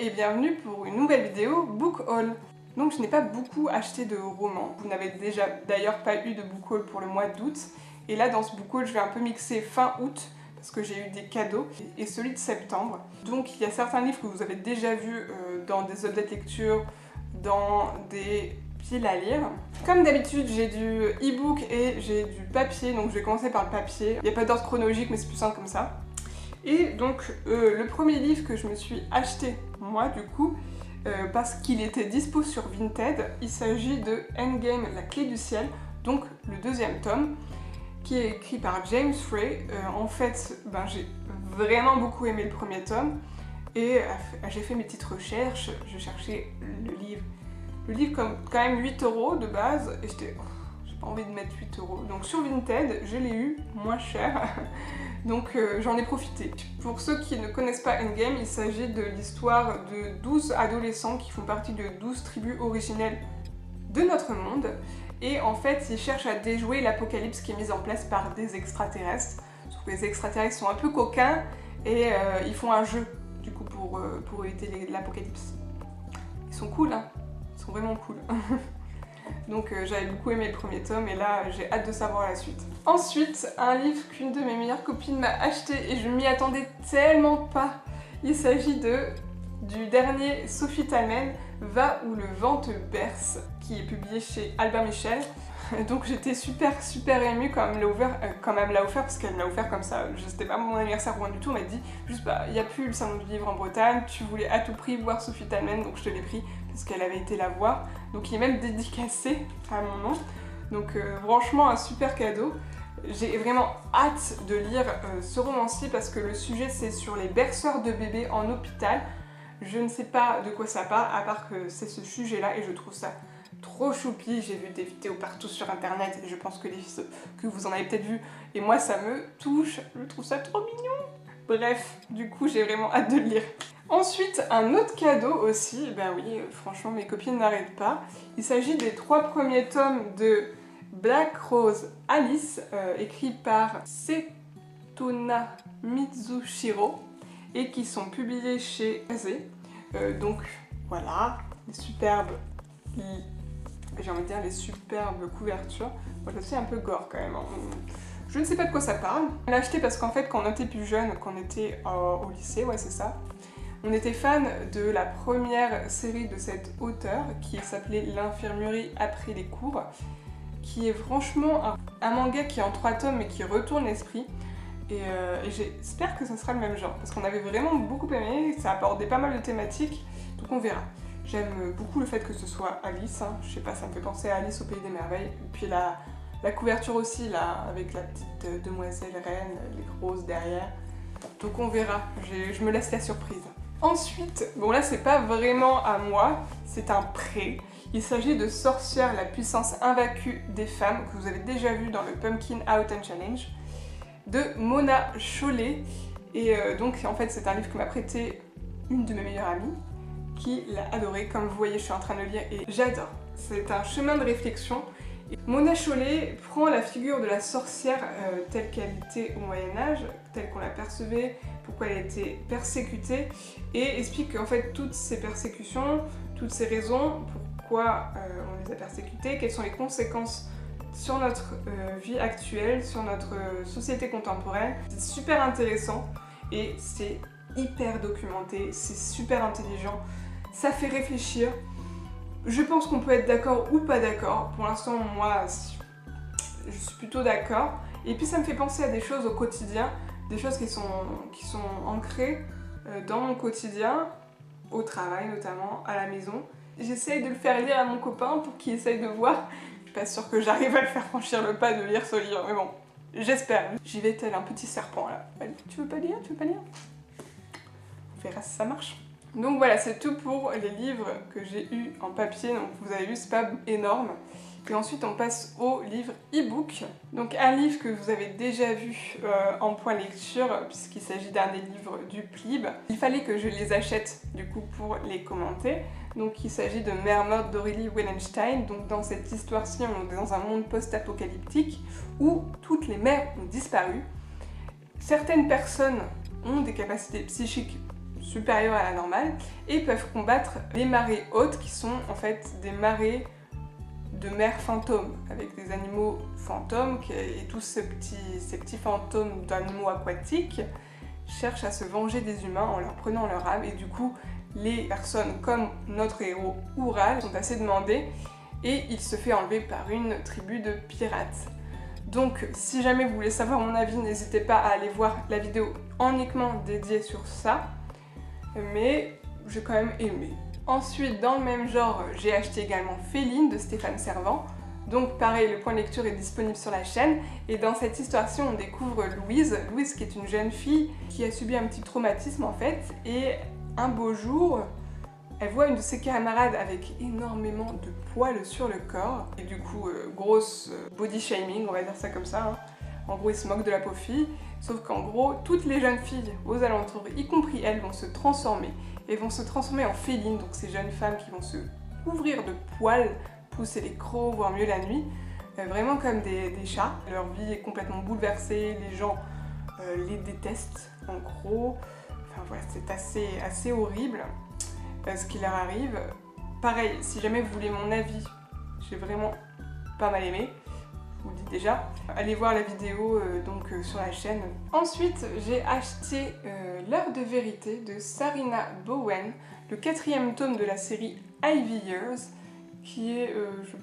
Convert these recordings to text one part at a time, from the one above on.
et bienvenue pour une nouvelle vidéo Book Haul. Donc je n'ai pas beaucoup acheté de romans, vous n'avez déjà d'ailleurs pas eu de Book Haul pour le mois d'août. Et là dans ce Book Haul je vais un peu mixer fin août, parce que j'ai eu des cadeaux, et celui de septembre. Donc il y a certains livres que vous avez déjà vus dans des updates lecture, dans des piles à lire. Comme d'habitude j'ai du e-book et j'ai du papier, donc je vais commencer par le papier. Il n'y a pas d'ordre chronologique mais c'est plus simple comme ça. Et donc le premier livre que je me suis acheté moi du coup, parce qu'il était dispo sur Vinted, il s'agit de Endgame, la clé du ciel, donc le deuxième tome, qui est écrit par James Frey. En fait, j'ai vraiment beaucoup aimé le premier tome, et j'ai fait mes petites recherches, je cherchais le livre. Le livre comme quand même 8 € de base, et j'ai pas envie de mettre 8 €. Donc sur Vinted, je l'ai eu moins cher. Donc j'en ai profité. Pour ceux qui ne connaissent pas Endgame, il s'agit de l'histoire de 12 adolescents qui font partie de 12 tribus originelles de notre monde. Et en fait, ils cherchent à déjouer l'apocalypse qui est mise en place par des extraterrestres. Sauf que les extraterrestres sont un peu coquins et ils font un jeu du coup pour éviter l'apocalypse. Ils sont cool, hein. Ils sont vraiment cool. Donc j'avais beaucoup aimé le premier tome et là j'ai hâte de savoir la suite. Ensuite, un livre qu'une de mes meilleures copines m'a acheté et je m'y attendais tellement pas. Il s'agit du dernier Sophie Talmen, Va où le vent te berce, qui est publié chez Albin Michel. Donc j'étais super émue quand elle me l'a offert, parce qu'elle me l'a offert comme ça. C'était pas mon anniversaire ou rien du tout, elle m'a dit juste il n'y a plus le salon du livre en Bretagne, tu voulais à tout prix voir Sophie Talmen, donc je te l'ai pris parce qu'elle avait été la voir. Donc il est même dédicacé à mon nom. Donc franchement un super cadeau. J'ai vraiment hâte de lire ce roman-ci parce que le sujet c'est sur les berceurs de bébés en hôpital. Je ne sais pas de quoi ça parle, à part que c'est ce sujet-là et je trouve ça trop choupi. J'ai vu des vidéos partout sur internet et je pense que vous en avez peut-être vu et moi ça me touche, je trouve ça trop mignon. Bref, du coup j'ai vraiment hâte de le lire. Ensuite, un autre cadeau aussi, oui, franchement mes copines n'arrêtent pas. Il s'agit des 3 premiers tomes de Black Rose Alice, écrit par Setona Mizushiro et qui sont publiés chez Kazé. Donc voilà, les superbes, j'ai envie de dire les superbes couvertures. Moi je suis un peu gore quand même, hein. Je ne sais pas de quoi ça parle. On l'a acheté parce qu'en fait quand on était plus jeune, quand on était au lycée, ouais c'est ça, on était fan de la première série de cet auteur qui s'appelait L'infirmerie après les cours, qui est franchement un manga qui est en 3 tomes mais qui retourne l'esprit. Et j'espère que ce sera le même genre, parce qu'on avait vraiment beaucoup aimé, ça abordait pas mal de thématiques, donc on verra. J'aime beaucoup le fait que ce soit Alice, hein. Je sais pas, ça me fait penser à Alice au Pays des Merveilles. Et puis la couverture aussi, là, avec la petite demoiselle reine, les roses derrière. Donc on verra, je me laisse la surprise. Ensuite, bon là c'est pas vraiment à moi, c'est un prêt. Il s'agit de Sorcière, la puissance invaincue des femmes, que vous avez déjà vu dans le Pumpkin Autumn Challenge, de Mona Chollet. Et donc en fait c'est un livre que m'a prêté une de mes meilleures amies, qui l'a adoré. Comme vous voyez je suis en train de le lire et j'adore. C'est un chemin de réflexion. Et Mona Chollet prend la figure de la sorcière telle qu'elle était au Moyen-Âge, telle qu'on la percevait, pourquoi elle a été persécutée, et explique qu'en fait toutes ces persécutions, toutes ces raisons, pourquoi on les a persécutées, quelles sont les conséquences sur notre vie actuelle, sur notre société contemporaine. C'est super intéressant et c'est hyper documenté, c'est super intelligent, ça fait réfléchir. Je pense qu'on peut être d'accord ou pas d'accord. Pour l'instant, moi, je suis plutôt d'accord. Et puis ça me fait penser à des choses au quotidien, des choses qui sont ancrées dans mon quotidien, au travail notamment, à la maison. J'essaye de le faire lire à mon copain pour qu'il essaye de voir. Je suis pas sûre que j'arrive à le faire franchir le pas de lire ce livre, mais bon, j'espère. J'y vais tel un petit serpent là. Allez, tu veux pas lire? Tu veux pas lire? On verra si ça marche. Donc voilà, c'est tout pour les livres que j'ai eus en papier. Donc vous avez vu, c'est pas énorme. Et ensuite on passe au livre e-book. Donc un livre que vous avez déjà vu en point lecture, puisqu'il s'agit d'un des livres du Plib. Il fallait que je les achète du coup pour les commenter. Donc il s'agit de Mère morte d'Aurélie Wallenstein. Donc dans cette histoire-ci, on est dans un monde post-apocalyptique où toutes les mères ont disparu. Certaines personnes ont des capacités psychiques supérieures à la normale et peuvent combattre les marées hautes qui sont en fait des marées de mer fantômes avec des animaux fantômes et tous ces petits fantômes d'animaux aquatiques cherchent à se venger des humains en leur prenant leur âme et du coup les personnes comme notre héros Oural sont assez demandées et il se fait enlever par une tribu de pirates. Donc si jamais vous voulez savoir mon avis, n'hésitez pas à aller voir la vidéo uniquement dédiée sur ça, mais j'ai quand même aimé. Ensuite, dans le même genre, j'ai acheté également Féline de Stéphane Servant. Donc pareil, le point de lecture est disponible sur la chaîne. Et dans cette histoire-ci, on découvre Louise. Louise qui est une jeune fille qui a subi un petit traumatisme en fait. Et un beau jour, elle voit une de ses camarades avec énormément de poils sur le corps. Et du coup, grosse body shaming, on va dire ça comme ça. Hein. En gros, il se moque de la pauvre fille. Sauf qu'en gros, toutes les jeunes filles aux alentours, y compris elles, vont se transformer. Et vont se transformer en félines, donc ces jeunes femmes qui vont se couvrir de poils, pousser les crocs, voire mieux la nuit. Vraiment comme des chats. Leur vie est complètement bouleversée, les gens les détestent en gros. Enfin voilà, c'est assez horrible ce qui leur arrive. Pareil, si jamais vous voulez mon avis, j'ai vraiment pas mal aimé. Je vous le dis déjà. Allez voir la vidéo sur la chaîne. Ensuite, j'ai acheté L'heure de vérité de Sarina Bowen, le 4e tome de la série Ivy Years, qui est, je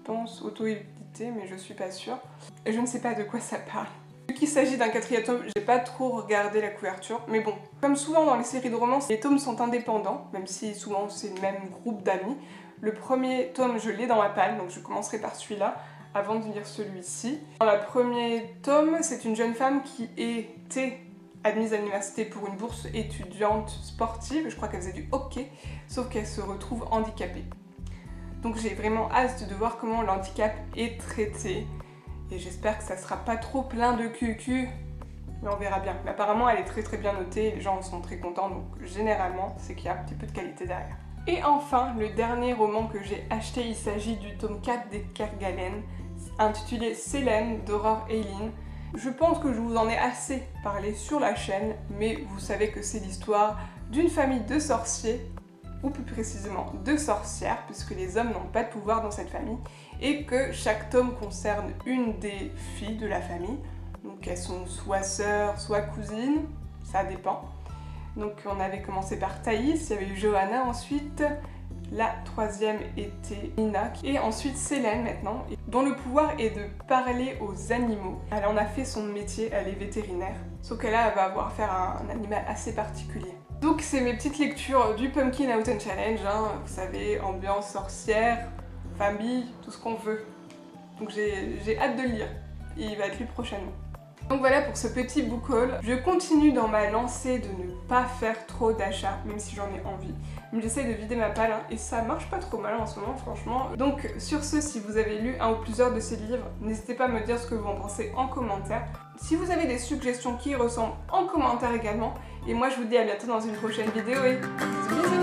pense, auto-édité, mais je suis pas sûre. Et je ne sais pas de quoi ça parle. Vu qu'il s'agit d'un 4e tome, j'ai pas trop regardé la couverture, mais bon, comme souvent dans les séries de romans, les tomes sont indépendants, même si souvent c'est le même groupe d'amis. Le premier tome, je l'ai dans ma palle, donc je commencerai par celui-là, avant de lire celui-ci. Dans le premier tome, c'est une jeune femme qui était admise à l'université pour une bourse étudiante sportive, je crois qu'elle faisait du hockey, sauf qu'elle se retrouve handicapée. Donc j'ai vraiment hâte de voir comment l'handicap est traité, et j'espère que ça sera pas trop plein de cucu, mais on verra bien. Mais apparemment elle est très bien notée, les gens en sont très contents, donc généralement c'est qu'il y a un petit peu de qualité derrière. Et enfin, le dernier roman que j'ai acheté, il s'agit du tome 4 des Kerguelen, intitulé Célène d'Aurore Eileen. Je pense que je vous en ai assez parlé sur la chaîne, mais vous savez que c'est l'histoire d'une famille de sorciers, ou plus précisément de sorcières, puisque les hommes n'ont pas de pouvoir dans cette famille, et que chaque tome concerne une des filles de la famille, donc elles sont soit sœurs, soit cousines, ça dépend. Donc on avait commencé par Thaïs, il y avait eu Johanna ensuite, la 3e était Nina, et ensuite Célène maintenant, dont le pouvoir est de parler aux animaux. Elle en a fait son métier, elle est vétérinaire, sauf qu'elle va avoir affaire à un animal assez particulier. Donc c'est mes petites lectures du Pumpkin Autumn Challenge, hein, vous savez, ambiance sorcière, famille, tout ce qu'on veut. Donc j'ai hâte de le lire, et il va être lu prochainement. Donc voilà pour ce petit book haul. Je continue dans ma lancée de ne pas faire trop d'achats, même si j'en ai envie. Mais j'essaie de vider ma palle hein, et ça marche pas trop mal en ce moment, franchement. Donc sur ce, si vous avez lu un ou plusieurs de ces livres, n'hésitez pas à me dire ce que vous en pensez en commentaire. Si vous avez des suggestions qui y ressemblent, en commentaire également. Et moi je vous dis à bientôt dans une prochaine vidéo et bisous bisous.